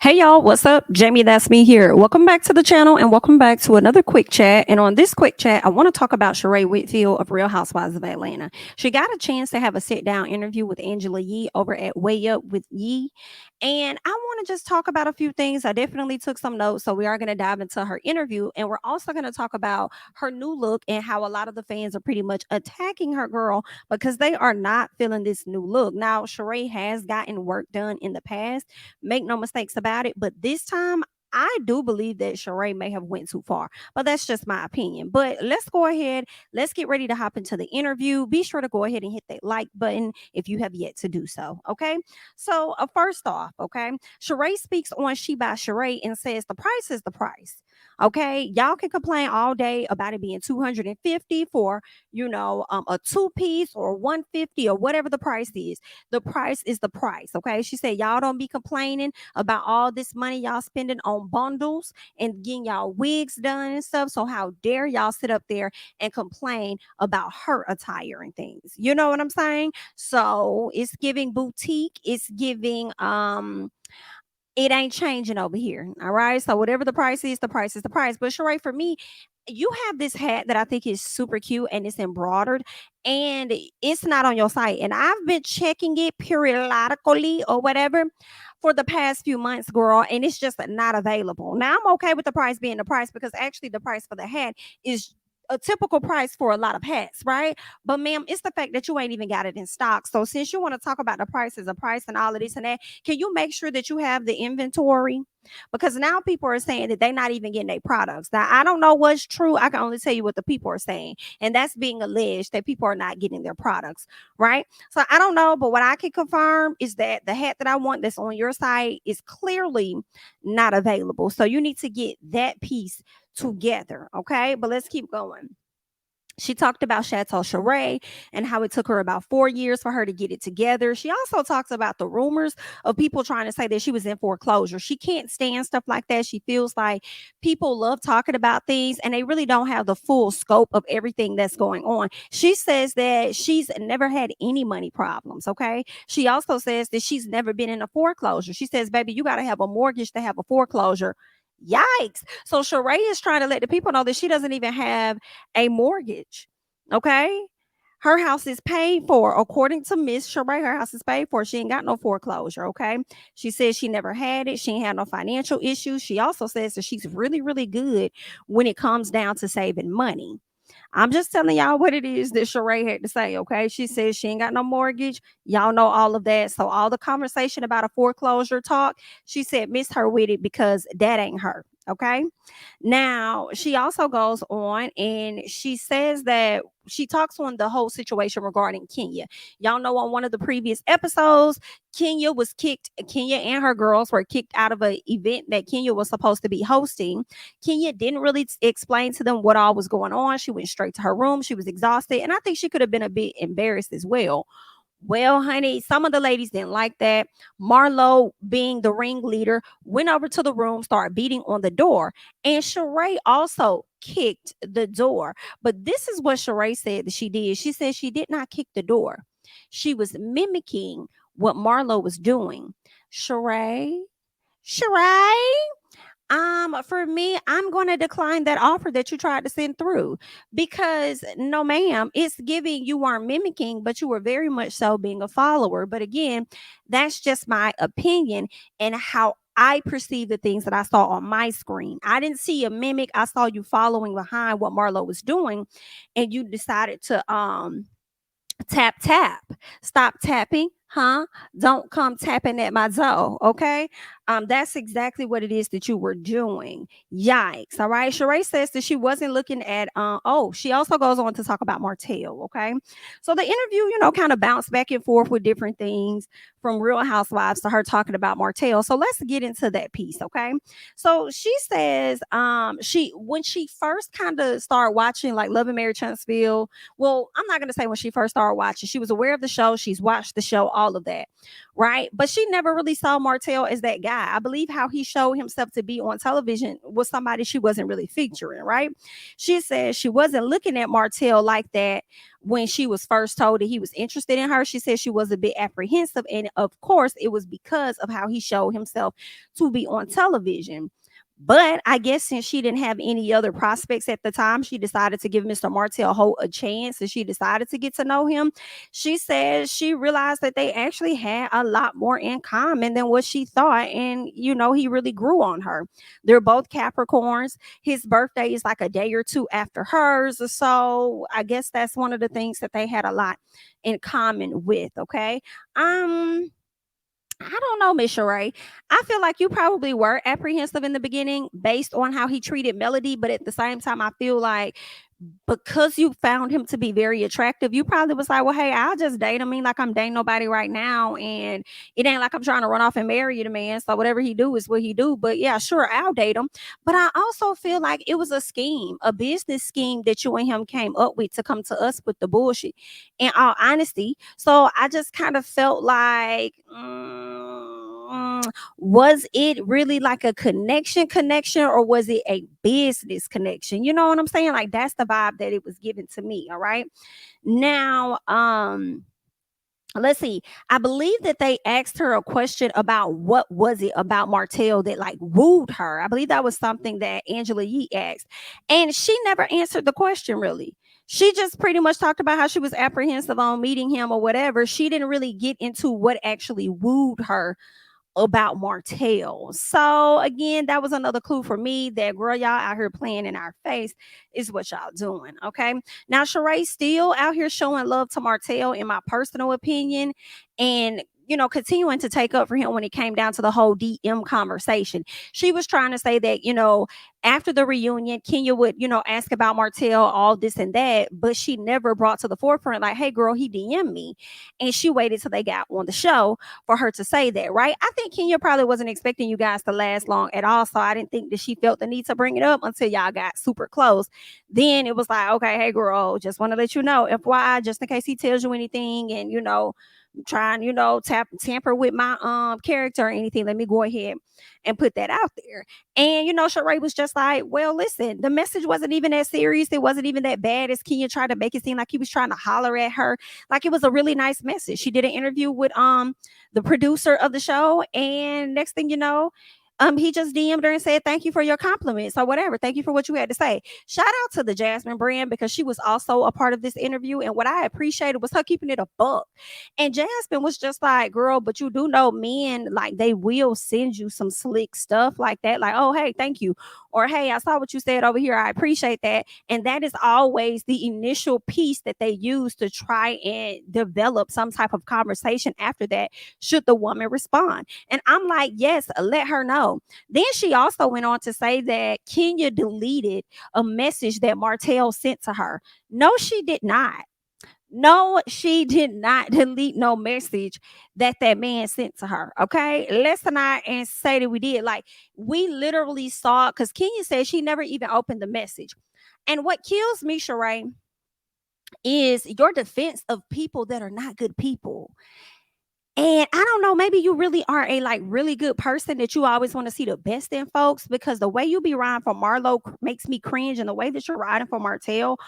Hey y'all, what's up? JamiThatsMe here. Welcome back to the channel and welcome back to another quick chat. And on this quick chat, I want to talk about Sheree Whitfield of Real Housewives of Atlanta. She got a chance to have a sit down interview with Angela Yee over at Way Up with Yee. And I want to just talk about a few things. I definitely took some notes. So we are going to dive into her interview. And we're also going to talk about her new look and how a lot of the fans are pretty much attacking her girl because they are not feeling this new look. Now, Sheree has gotten work done in the past. Make no mistakes about it. But this time, I do believe that Sheree may have went too far, but that's just my opinion. But let's go ahead. Let's get ready to hop into the interview. Be sure to go ahead and hit that like button if you have yet to do so. Okay. So first off, okay, Sheree speaks on She by Sheree and says the price is the price. Okay, y'all can complain all day about it being 250 for a two piece or 150 or whatever the price is. The price is the price. Okay, she said y'all don't be complaining about all this money y'all spending on bundles and getting y'all wigs done and stuff. So how dare y'all sit up there and complain about her attire and things? You know what I'm saying? So it's giving boutique, it's giving it ain't changing over here. All right. So whatever the price is, the price is the price. But Sheree, for me, you have this hat that I think is super cute and it's embroidered and it's not on your site. And I've been checking it periodically or whatever for the past few months, girl, and it's just not available. Now I'm okay with the price being the price because actually the price for the hat is a typical price for a lot of hats, right? But ma'am, it's the fact that you ain't even got it in stock. So since you want to talk about the prices of price and all of this and that, can you make sure that you have the inventory? Because now people are saying that they're not even getting their products. Now, I don't know what's true. I can only tell you what the people are saying. And that's being alleged that people are not getting their products, right? So I don't know. But what I can confirm is that the hat that I want that's on your site is clearly not available. So you need to get that piece together. Okay. But let's keep going. She talked about Chateau Sheree and how it took her about 4 years for her to get it together. She also talks about the rumors of people trying to say that she was in foreclosure. She can't stand stuff like that. She feels like people love talking about things and they really don't have the full scope of everything that's going on. She says that she's never had any money problems. Okay. She also says that she's never been in a foreclosure. She says, baby, you got to have a mortgage to have a foreclosure. Yikes. So Sheree is trying to let the people know that she doesn't even have a mortgage. Okay. Her house is paid for. According to Miss Sheree, her house is paid for. She ain't got no foreclosure. Okay. She says she never had it. She ain't had no financial issues. She also says that she's really, really good when it comes down to saving money. I'm just telling y'all what it is that Sheree had to say, okay? She says she ain't got no mortgage. Y'all know all of that. So all the conversation about a foreclosure talk, she said miss her with it because that ain't her, okay? Now, she also goes on and she says that she talks on the whole situation regarding Kenya. Y'all know on one of the previous episodes, Kenya was kicked. Kenya and her girls were kicked out of an event that Kenya was supposed to be hosting. Kenya didn't really explain to them what all was going on. She went straight to her room. She was exhausted. And I think she could have been a bit embarrassed as well. Well, honey, some of the ladies didn't like that. Marlo, being the ringleader, went over to the room, started beating on the door. And Sheree also kicked the door. But this is what Sheree said that she did. She said she did not kick the door. She was mimicking what Marlo was doing. Sheree, Sheree, for me, I'm going to decline that offer that you tried to send through because no, ma'am, it's giving you are mimicking, but you were very much so being a follower. But again, that's just my opinion and how I perceive the things that I saw on my screen. I didn't see a mimic. I saw you following behind what Marlo was doing, and you decided to tap. Stop tapping, huh? Don't come tapping at my door, okay? That's exactly what it is that you were doing. Yikes. All right. Sheree says that she wasn't looking at she also goes on to talk about Martell, okay? So the interview, kind of bounced back and forth with different things from Real Housewives to her talking about Martell. So let's get into that piece, okay? So she says when she first kind of started watching like Love and Marriage Huntsville, well, I'm not gonna say when she first started watching. She was aware of the show, she's watched the show, all of that. right? But she never really saw Martell as that guy. I believe how he showed himself to be on television was somebody she wasn't really featuring, right? She said she wasn't looking at Martell like that when she was first told that he was interested in her. She said she was a bit apprehensive, and of course it was because of how he showed himself to be on television. But I guess since she didn't have any other prospects at the time, she decided to give Mr. Martell Holt a chance, and she decided to get to know him. She says she realized that they actually had a lot more in common than what she thought. And, he really grew on her. They're both Capricorns. His birthday is like a day or two after hers. So I guess that's one of the things that they had a lot in common with. Okay. I don't know, Miss Sheree. I feel like you probably were apprehensive in the beginning based on how he treated Melody, but at the same time, I feel like because you found him to be very attractive, you probably was like, well, hey, I'll just date him. I mean, like I'm dating nobody right now, and it ain't like I'm trying to run off and marry you, the man. So whatever he do is what he do. But yeah, sure, I'll date him. But I also feel like it was a scheme, a business scheme that you and him came up with to come to us with the bullshit. In all honesty, so I just kind of felt like. Was it really like a connection, or was it a business connection? You know what I'm saying? Like that's the vibe that it was given to me. All right. Now, let's see. I believe that they asked her a question about what was it about Martell that like wooed her. I believe that was something that Angela Yee asked, and she never answered the question really. She just pretty much talked about how she was apprehensive on meeting him or whatever. She didn't really get into what actually wooed her about Martell. So again, that was another clue for me that girl, y'all out here playing in our face is what y'all doing. Okay. Now Sheree still out here showing love to Martell, in my personal opinion, and continuing to take up for him when it came down to the whole DM conversation. She was trying to say that, after the reunion, Kenya would, ask about Martell, all this and that, but she never brought to the forefront, like, hey, girl, he DM'd me. And she waited till they got on the show for her to say that, right? I think Kenya probably wasn't expecting you guys to last long at all. So I didn't think that she felt the need to bring it up until y'all got super close. Then it was like, okay, hey, girl, just want to let you know, FYI, just in case he tells you anything and, trying, tamper with my character or anything, let me go ahead and put that out there. And Sheree was just like, well, listen, the message wasn't even that serious. It wasn't even that bad as Kenya tried to make it seem like he was trying to holler at her. Like it was a really nice message. She did an interview with the producer of the show, and next thing you know, he just DM'd her and said, thank you for your compliments or whatever. Thank you for what you had to say. Shout out to the Jasmine brand because she was also a part of this interview. And what I appreciated was her keeping it a buck. And Jasmine was just like, girl, but you do know men, like they will send you some slick stuff like that. Like, oh, hey, thank you. Or, hey, I saw what you said over here. I appreciate that. And that is always the initial piece that they use to try and develop some type of conversation after that, should the woman respond. And I'm like, yes, let her know. Then she also went on to say that Kenya deleted a message that Martell sent to her. No, she did not. No, she did not delete no message that man sent to her. Okay, let's not and say that we did. Like we literally saw, because Kenya said she never even opened the message. And what kills me, Sheree, is your defense of people that are not good people. And I don't know, maybe you really are a like really good person that you always want to see the best in folks, because the way you be riding for Marlo makes me cringe, and the way that you're riding for Martell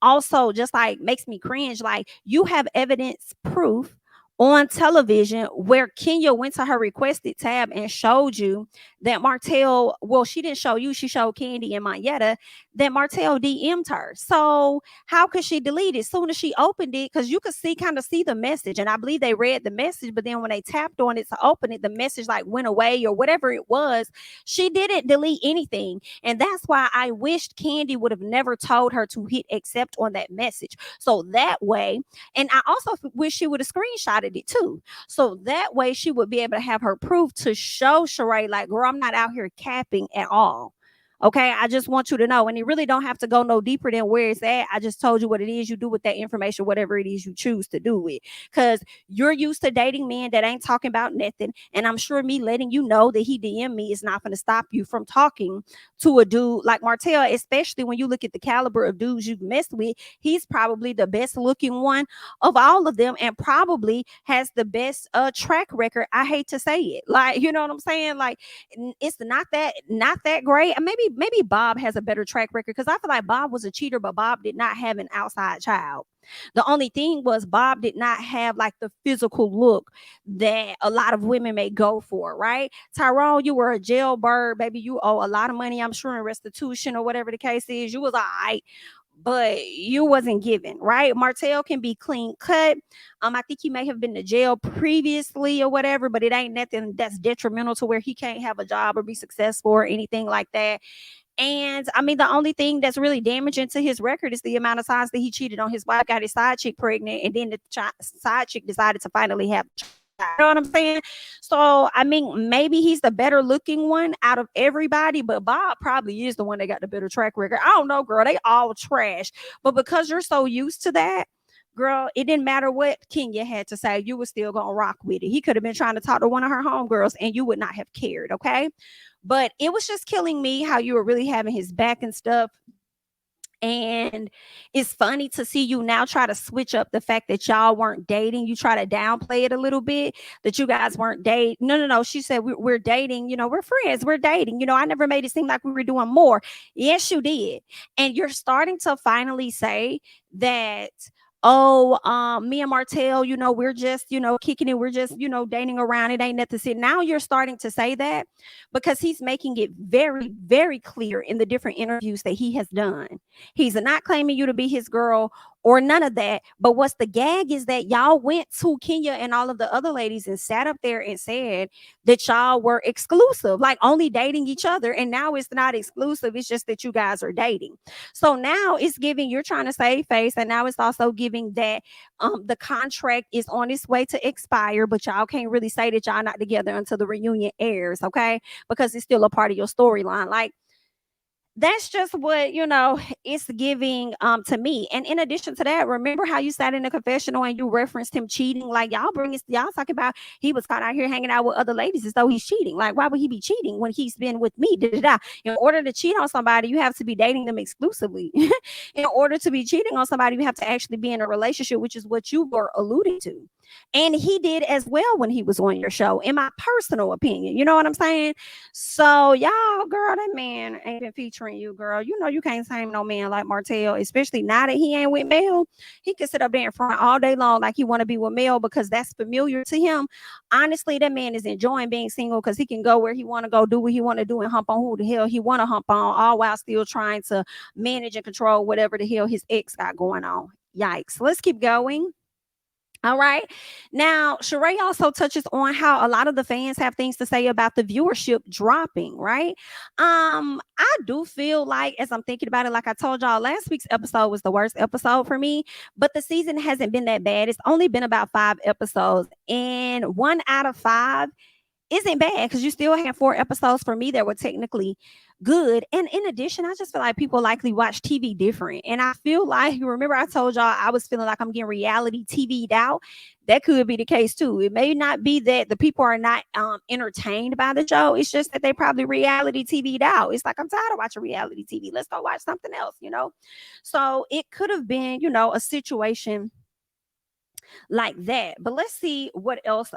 also just like makes me cringe. Like you have evidence proof on television where Kenya went to her requested tab and showed you that Martell, well, she didn't show you, she showed Kandi and Monyetta that Martell DM'd her. So how could she delete it? As soon as she opened it, because you could kind of see the message, and I believe they read the message, but then when they tapped on it to open it, the message like went away or whatever it was. She didn't delete anything. And that's why I wished Kandi would have never told her to hit accept on that message. So that way, and I also wish she would have screenshotted it too. So that way she would be able to have her proof to show Sheree, like, girl, I'm not out here capping at all. Okay, I just want you to know, and you really don't have to go no deeper than where it's at. I just told you what it is. You do with that information whatever it is you choose to do with, because you're used to dating men that ain't talking about nothing. And I'm sure me letting you know that he DM me is not going to stop you from talking to a dude like Martell, especially when you look at the caliber of dudes you've messed with. He's probably the best looking one of all of them, and probably has the best track record. I hate to say it, like, you know what I'm saying? Like, it's not that great. And maybe Bob has a better track record, because I feel like Bob was a cheater, but Bob did not have an outside child. The only thing was Bob did not have like the physical look that a lot of women may go for, right? Tyrone, you were a jailbird, baby. You owe a lot of money, I'm sure, in restitution or whatever the case is. You was all right, but you wasn't given, right? Martell can be clean cut. I think he may have been to jail previously or whatever, but it ain't nothing that's detrimental to where he can't have a job or be successful or anything like that. And I mean, the only thing that's really damaging to his record is the amount of times that he cheated on his wife, got his side chick pregnant, and then the side chick decided to finally have a child. You know what I'm saying? So, I mean, maybe he's the better looking one out of everybody, but Bob probably is the one that got the better track record. I don't know, girl. They all trash. But because you're so used to that, girl, it didn't matter what Kenya had to say. You were still going to rock with it. He could have been trying to talk to one of her homegirls and you would not have cared, okay? But it was just killing me how you were really having his back and stuff. And it's funny to see you now try to switch up the fact that y'all weren't dating. You try to downplay it a little bit, that you guys weren't dating. No. She said, we're dating. You know, we're friends. We're dating. You know, I never made it seem like we were doing more. Yes, you did. And you're starting to finally say that, oh, me and Martell, you know, we're just, you know, kicking it. We're just, you know, dating around. It ain't nothing to see. Now you're starting to say that because he's making it very, very clear in the different interviews that he has done. He's not claiming you to be his girl or none of that. But what's the gag is that y'all went to Kenya and all of the other ladies and sat up there and said that y'all were exclusive, like only dating each other. And now it's not exclusive. It's just that you guys are dating. So now it's giving, you're trying to save face. And now it's also giving that the contract is on its way to expire, but y'all can't really say that y'all not together until the reunion airs, okay? Because it's still a part of your storyline. Like, that's just what, you know, it's giving to me. And in addition to that, remember how you sat in the confessional and you referenced him cheating? Like, y'all talking about he was caught out here hanging out with other ladies as though he's cheating. Like, why would he be cheating when he's been with me? Da-da-da. In order to cheat on somebody, you have to be dating them exclusively. In order to be cheating on somebody, you have to actually be in a relationship, which is what you were alluding to. And he did as well when he was on your show, in my personal opinion. You know what I'm saying? So, y'all, girl, that man ain't been featuring you, girl. You know you can't same no man like Martell, especially now that he ain't with Mel. He can sit up there in front all day long like he want to be with Mel because that's familiar to him. Honestly, that man is enjoying being single because he can go where he want to go, do what he want to do, and hump on who the hell he want to hump on, all while still trying to manage and control whatever the hell his ex got going on. Yikes. Let's keep going. All right. Now, Sheree also touches on how a lot of the fans have things to say about the viewership dropping, right? I do feel like, as I'm thinking about it, like I told y'all, last week's episode was the worst episode for me, but the season hasn't been that bad. It's only been about 5 episodes, and 1 out of 5 isn't bad because you still have 4 episodes for me that were technically good. And in addition, I just feel like people likely watch TV different. And I feel like, you remember I told y'all I was feeling like I'm getting reality TV'd out. That could be the case too. It may not be that the people are not entertained by the show. It's just that they probably reality TV'd out. It's like, I'm tired of watching reality TV. Let's go watch something else, you know? So it could have been, you know, a situation like that. But let's see what else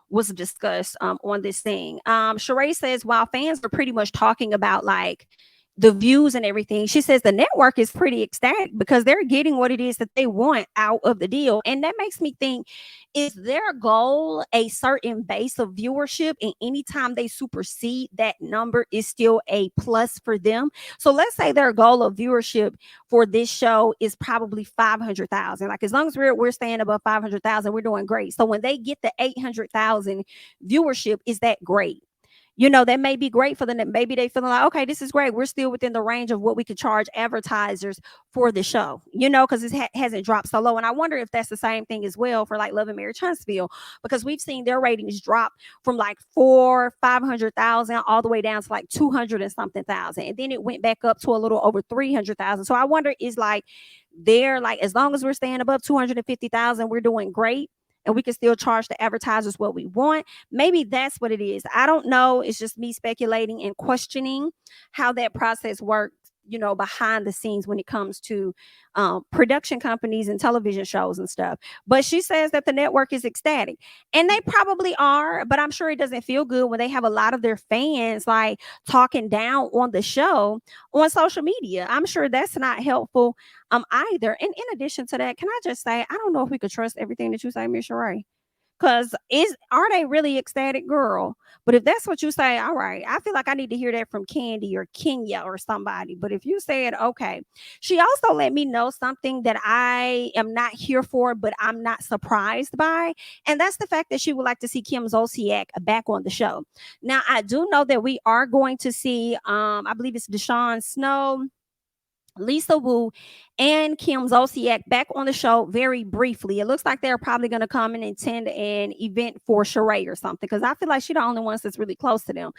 was discussed on this thing. Sheree says, while fans are pretty much talking about like the views and everything, she says the network is pretty ecstatic because they're getting what it is that they want out of the deal. And that makes me think, is their goal a certain base of viewership, and anytime they supersede that number is still a plus for them? So let's say their goal of viewership for this show is probably 500,000. Like, as long as we're staying above 500,000, we're doing great. So when they get the 800,000 viewership, is that great? That may be great for them. Maybe they feeling like, okay, this is great. We're still within the range of what we could charge advertisers for the show, because it hasn't dropped so low. And I wonder if that's the same thing as well for like Love and Marriage Huntsville, because we've seen their ratings drop from like 500,000 all the way down to like 200 and something thousand. And then it went back up to a little over 300,000. So I wonder, is like, they're like, as long as we're staying above 250,000, we're doing great. And we can still charge the advertisers what we want. Maybe that's what it is. I don't know. It's just me speculating and questioning how that process works, behind the scenes when it comes to production companies and television shows and stuff. But she says that the network is ecstatic, and they probably are. But I'm sure it doesn't feel good when they have a lot of their fans like talking down on the show on social media. I'm sure that's not helpful either. And in addition to that, can I just say, I don't know if we could trust everything that you say, Miss Sheree. Because are they really ecstatic, girl? But if that's what you say, all right, I feel like I need to hear that from Kandi or Kenya or somebody. But if you said, okay, she also let me know something that I am not here for, but I'm not surprised by. And that's the fact that she would like to see Kim Zolciak back on the show. Now, I do know that we are going to see, I believe it's Deshaun Snow, Lisa Wu, and Kim Zolciak back on the show very briefly. It looks like they're probably going to come and attend an event for Sheree or something, because I feel like she's the only one that's really close to them.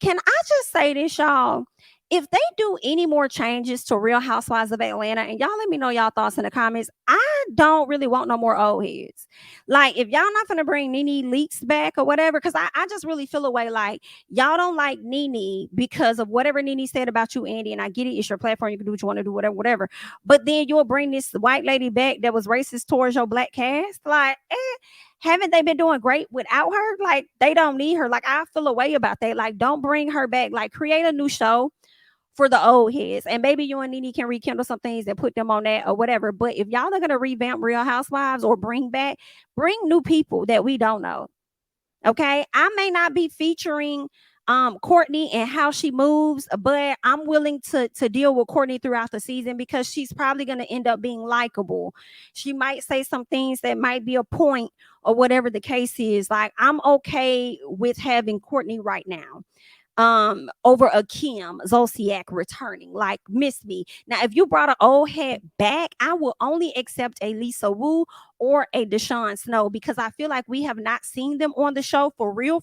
Can I just say this, y'all? If they do any more changes to Real Housewives of Atlanta, and y'all let me know y'all thoughts in the comments, I don't really want no more old heads. Like, if y'all not gonna bring Nene Leakes back or whatever, because I just really feel a way like y'all don't like Nene because of whatever Nene said about you, Andy. And I get it, it's your platform, you can do what you want to do, whatever. But then you'll bring this white lady back that was racist towards your black cast. Like, haven't they been doing great without her? Like, they don't need her. Like, I feel a way about that. Like, don't bring her back. Like, create a new show for the old heads, and maybe you and Nene can rekindle some things and put them on that or whatever. But if y'all are gonna revamp Real Housewives or bring new people that we don't know. Okay, I may not be featuring Courtney and how she moves, but I'm willing to deal with Courtney throughout the season, because she's probably going to end up being likable. She might say some things that might be a point or whatever the case is. Like, I'm okay with having Courtney right now over a Kim Zolciak returning. Like, miss me. Now, if you brought an old head back, I will only accept a Lisa Wu or a Deshaun Snow, because I feel like we have not seen them on the show for real,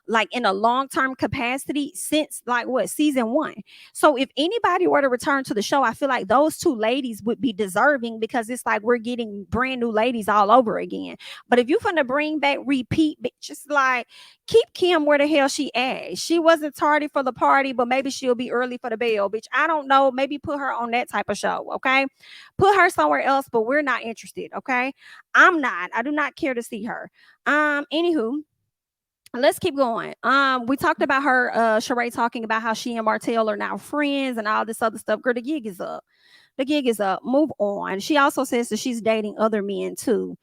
like in a long-term capacity since like season 1. So if anybody were to return to the show, I feel like those two ladies would be deserving, because it's like we're getting brand new ladies all over again. But if you're gonna bring back repeat bitches, like, keep Kim where the hell she at. She wasn't tardy for the party, but maybe she'll be early for the bell, bitch. I don't know. Maybe put her on that type of show, okay? Put her somewhere else, but we're not interested, okay? I do not care to see her. Anywho, let's keep going. We talked about her, Sheree talking about how she and Martell are now friends and all this other stuff. Girl, the gig is up. The gig is up. Move on. She also says that she's dating other men too.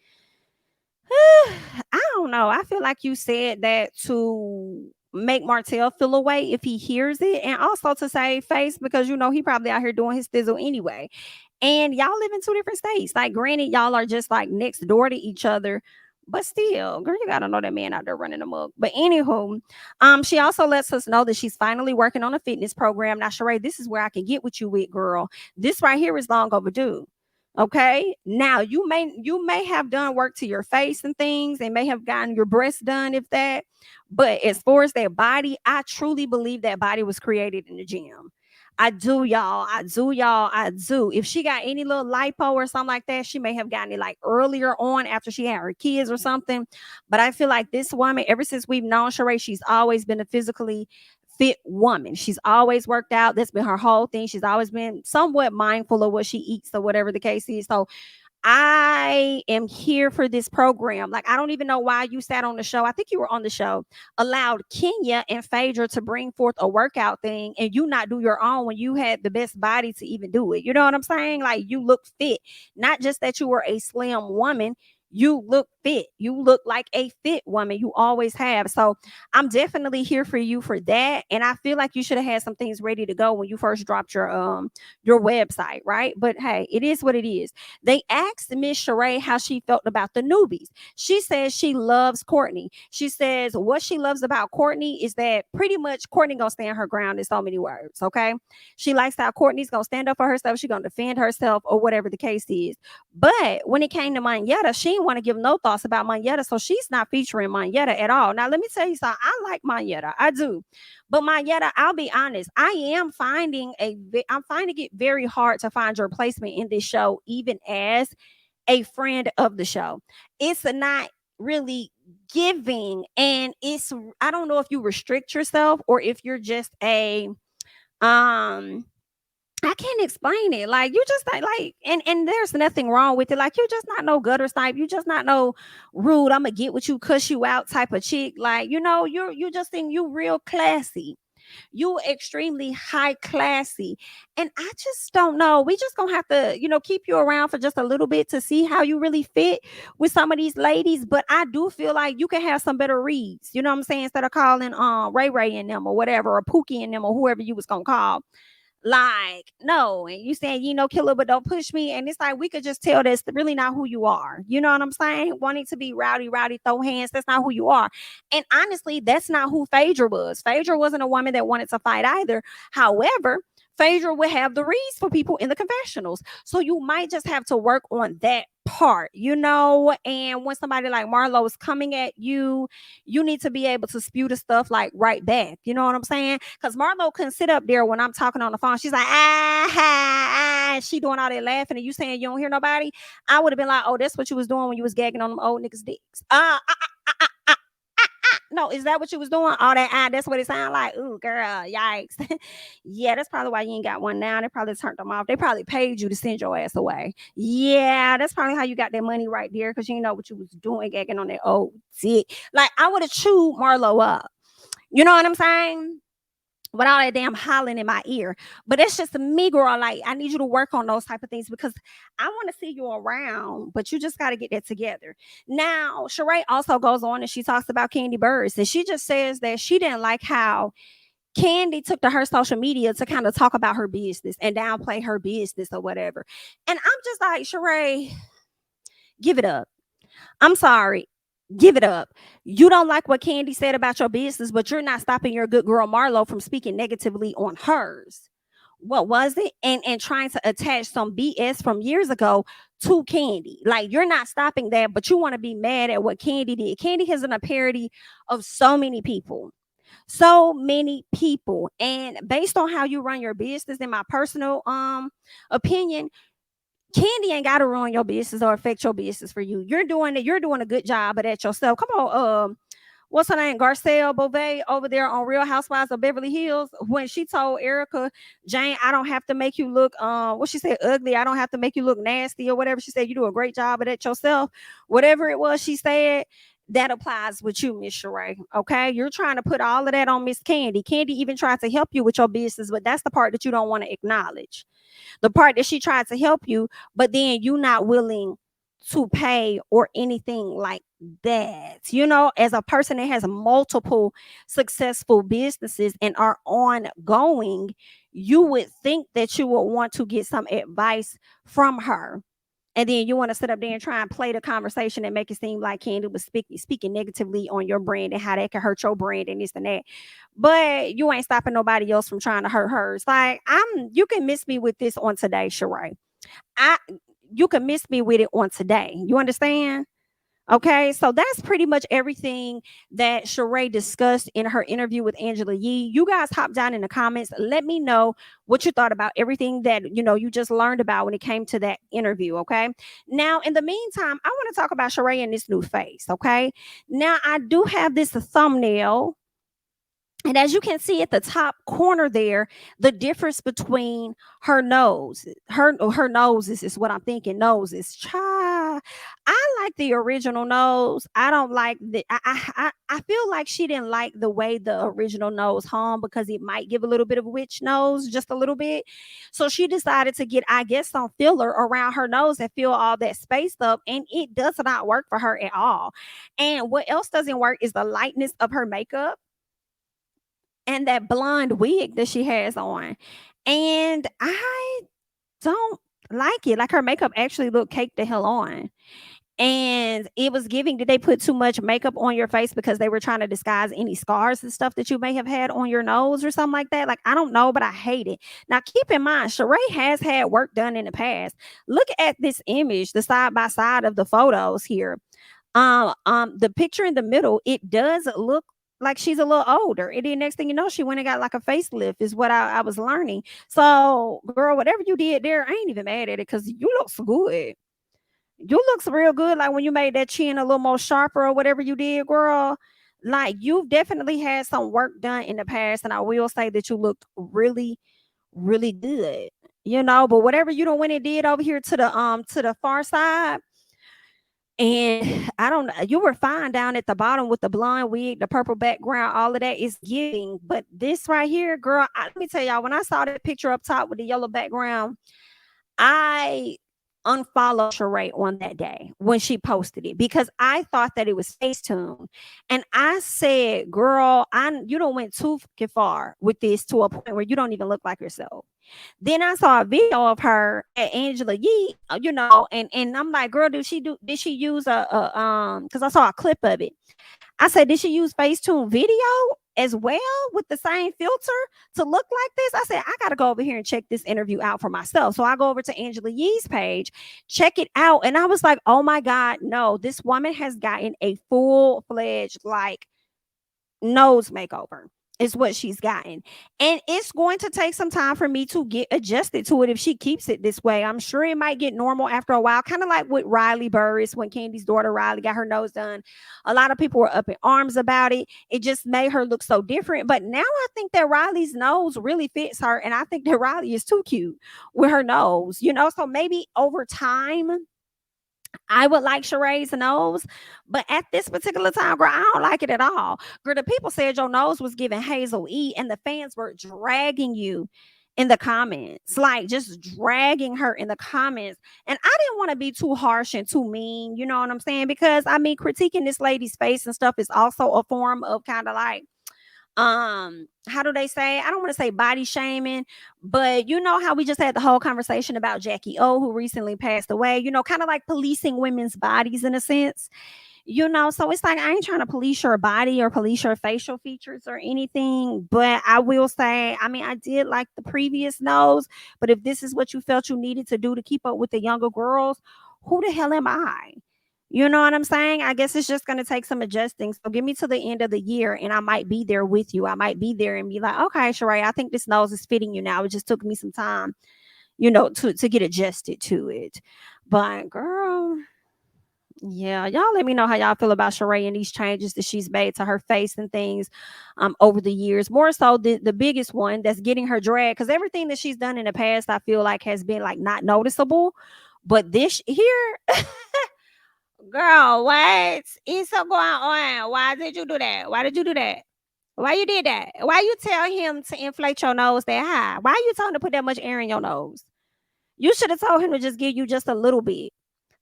I don't know. I feel like you said that to make Martell feel away if he hears it, and also to save face, because he probably out here doing his thizzle anyway. And y'all live in 2 different states. Like, granted, y'all are just like next door to each other, but still, girl, you gotta know that man out there running amok. But anywho, she also lets us know that she's finally working on a fitness program. Now, Sheree, this is where I can get with you with, girl. This right here is long overdue. Okay, now you may have done work to your face and things, and may have gotten your breasts done, if that. But as far as that body, I truly believe that body was created in the gym. I do, y'all. I do. If she got any little lipo or something like that, she may have gotten it like earlier on after she had her kids or something. But I feel like this woman, ever since we've known Sheree, she's always been a physically fit woman. She's always worked out. That's been her whole thing. She's always been somewhat mindful of what she eats or whatever the case is. So I am here for this program. Like, I don't even know why you sat on the show. I think you were on the show, allowed Kenya and Phaedra to bring forth a workout thing, and you not do your own when you had the best body to even do it. You know what I'm saying? Like, you look fit. Not just that you were a slim woman. you look fit. You look like a fit woman. You always have. So I'm definitely here for you for that. And I feel like you should have had some things ready to go when you first dropped your website, right? But hey, it is what it is. They asked Miss Sheree how she felt about the newbies. She says she loves Courtney. She says what she loves about Courtney is that pretty much Courtney gonna stand her ground in so many words. Okay. She likes how Courtney's gonna stand up for herself. She's gonna defend herself or whatever the case is. But when it came to Monyetta, she didn't want to give no thoughts about Monyetta, so she's not featuring Monyetta at all. Now, let me tell you something. I like Monyetta, I do, but Monyetta, I'll be honest, I'm finding it very hard to find your placement in this show, even as a friend of the show. It's not really giving, and I don't know if you restrict yourself or if you're just a I can't explain it. Like you just like, and there's nothing wrong with it. Like you just not no gutter type. You just not no rude. I'm gonna get what you, cuss you out type of chick. Like you just think you real classy. You extremely high classy, and I just don't know. We just gonna have to keep you around for just a little bit to see how you really fit with some of these ladies. But I do feel like you can have some better reads. You know what I'm saying? Instead of calling Ray Ray and them or whatever, or Pookie and them or whoever you was gonna call. Like, no, and you saying killer, but don't push me. And it's like we could just tell that's really not who you are. You know what I'm saying? Wanting to be rowdy, throw hands, that's not who you are. And honestly, that's not who Phaedra was. Phaedra wasn't a woman that wanted to fight either. However, Phaedra would have the reads for people in the confessionals. So you might just have to work on that part, and when somebody like Marlo is coming at you, you need to be able to spew the stuff like right back. You know what I'm saying? Because Marlo couldn't sit up there when I'm talking on the phone. She's like, she doing all that laughing, and you saying you don't hear nobody. I would have been like, oh, that's what you was doing when you was gagging on them old niggas' dicks. No, is that what you was doing? All that that's what it sounded like. Ooh, girl, yikes. Yeah, that's probably why you ain't got one now. They probably turned them off. They probably paid you to send your ass away. Yeah, that's probably how you got that money right there, because you know what you was doing, gagging on that old dick. Like, I would have chewed Marlo up. You know what I'm saying? With all that damn hollering in my ear. But it's just me, girl. Like, I need you to work on those type of things, because I want to see you around, but you just got to get that together. Now, Sheree also goes on and she talks about Kandi Burruss, and she just says that she didn't like how Kandi took to her social media to kind of talk about her business and downplay her business or whatever. And I'm just like, Sheree, give it up. I'm sorry. Give it up. You don't like what Kandi said about your business, but you're not stopping your good girl Marlo from speaking negatively on hers. What was it? And trying to attach some BS from years ago to Kandi. Like, you're not stopping that, but you want to be mad at what Kandi did. Kandi has been a parody of so many people. So many people. And based on how you run your business, in my personal opinion, Kandi ain't got to ruin your business or affect your business for you. You're doing it. You're doing a good job of that yourself. Come on, what's her name? Garcelle Beauvais over there on Real Housewives of Beverly Hills, when she told Erica Jane, I don't have to make you look what she said, ugly. I don't have to make you look nasty or whatever. She said, you do a great job of that yourself. Whatever it was she said, that applies with you, Miss Sheree. Okay, you're trying to put all of that on Miss Kandi. Kandi even tried to help you with your business, but that's the part that you don't want to acknowledge. The part that she tried to help you, but then you not willing to pay or anything like that. As a person that has multiple successful businesses and are ongoing, you would think that you would want to get some advice from her. And then you want to sit up there and try and play the conversation and make it seem like Kandi was speaking negatively on your brand and how that can hurt your brand and this and that. But you ain't stopping nobody else from trying to hurt hers. Like, you can miss me with this on today, Sheree. You can miss me with it on today. You understand? Okay, so that's pretty much everything that Sheree discussed in her interview with Angela Yee. You guys hop down in the comments. Let me know what you thought about everything that you just learned about when it came to that interview. Okay. Now, in the meantime, I want to talk about Sheree and this new face. Okay. Now, I do have this thumbnail. And as you can see at the top corner there, the difference between her nose, her noses is what I'm thinking. Noses. I like the original nose. I don't like the. I feel like she didn't like the way the original nose hung because it might give a little bit of witch nose, just a little bit. So she decided to get, I guess, some filler around her nose and fill all that space up, and it does not work for her at all. And what else doesn't work is the lightness of her makeup and that blonde wig that she has on. And I don't like it. Like her makeup actually looked caked the hell on. And it was giving, did they put too much makeup on your face because they were trying to disguise any scars and stuff that you may have had on your nose or something like that? Like, I don't know, but I hate it. Now, keep in mind, Sheree has had work done in the past. Look at this image, the side by side of the photos here. The picture in the middle, it does look like she's a little older. And then next thing you know, she went and got like a facelift, is what I was learning. So, girl, whatever you did there, I ain't even mad at it because you look so good. You looks real good. Like when you made that chin a little more sharper or whatever you did, girl. Like you've definitely had some work done in the past, and I will say that you looked really, really good. But whatever you don't went and did over here to the far side, and I don't know, you were fine down at the bottom with the blonde wig, the purple background, all of that is giving. But this right here, girl, let me tell y'all, when I saw that picture up top with the yellow background, I unfollowed Sheree on that day when she posted it because I thought that it was Facetune. And I said, girl, you don't went too fucking far with this to a point where you don't even look like yourself. Then I saw a video of her at Angela Yee, and I'm like, girl, did she use because I saw a clip of it. I said, did she use Facetune video as well with the same filter to look like this? I said, I got to go over here and check this interview out for myself. So I go over to Angela Yee's page, check it out. And I was like, oh my God, no, this woman has gotten a full-fledged like nose makeover. Is what she's gotten. And it's going to take some time for me to get adjusted to it if she keeps it this way. I'm sure it might get normal after a while, kind of like with Riley Burruss when Candy's daughter Riley got her nose done. A lot of people were up in arms about it. It just made her look so different. But now I think that Riley's nose really fits her. And I think that Riley is too cute with her nose, so maybe over time, I would like Sheree's nose, but at this particular time, girl, I don't like it at all. Girl, the people said your nose was giving Hazel E, and the fans were dragging you in the comments, like just dragging her in the comments. And I didn't want to be too harsh and too mean, you know what I'm saying? Because I mean, critiquing this lady's face and stuff is also a form of kind of like how do they say, I don't want to say body shaming, but you know how we just had the whole conversation about Jackie O, who recently passed away, kind of like policing women's bodies in a sense. So it's like I ain't trying to police your body or police your facial features or anything, but I will say, I mean, I did like the previous nose, but if this is what you felt you needed to do to keep up with the younger girls, who the hell am I? You know what I'm saying? I guess it's just going to take some adjusting. So give me to the end of the year and I might be there with you. I might be there and be like, okay, Sheree, I think this nose is fitting you now. It just took me some time, to get adjusted to it. But girl, yeah, y'all let me know how y'all feel about Sheree and these changes that she's made to her face and things over the years. More so the biggest one that's getting her drag, because everything that she's done in the past, I feel like has been like not noticeable. But this here, girl, what is so going on? Why did you do that? Why did you do that? Why you did that? Why you tell him to inflate your nose that high? Why you told him to put that much air in your nose? You should have told him to just give you just a little bit.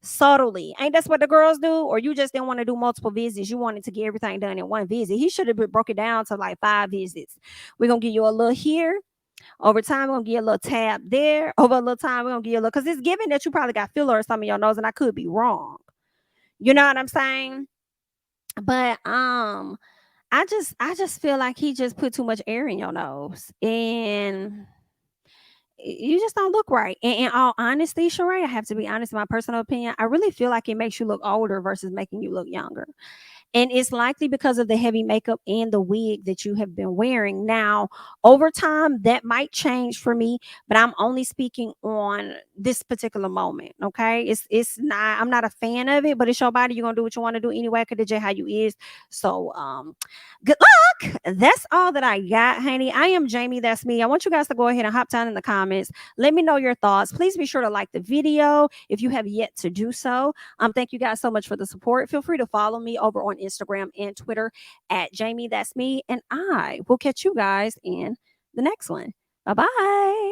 Subtly. Ain't that's what the girls do? Or you just didn't want to do multiple visits. You wanted to get everything done in one visit. He should have broke it down to like 5 visits. We're going to give you a little here. Over time, we're going to give you a little tab there. Over a little time, we're going to give you a little, because it's given that you probably got filler or something in your nose, and I could be wrong. You know what I'm saying? But I just feel like he just put too much air in your nose, and you just don't look right. And in all honesty, Sheree, I have to be honest, in my personal opinion, I really feel like it makes you look older versus making you look younger. And it's likely because of the heavy makeup and the wig that you have been wearing. Now, over time, that might change for me, but I'm only speaking on this particular moment. Okay. It's not, I'm not a fan of it, but it's your body. You're gonna do what you want to do anyway, because that's how you is. So good luck. That's all that I got, honey. I am Jamie. That's me. I want you guys to go ahead and hop down in the comments. Let me know your thoughts. Please be sure to like the video if you have yet to do so. Thank you guys so much for the support. Feel free to follow me over on Instagram and Twitter at Jamie. That's me. And I will catch you guys in the next one. Bye bye.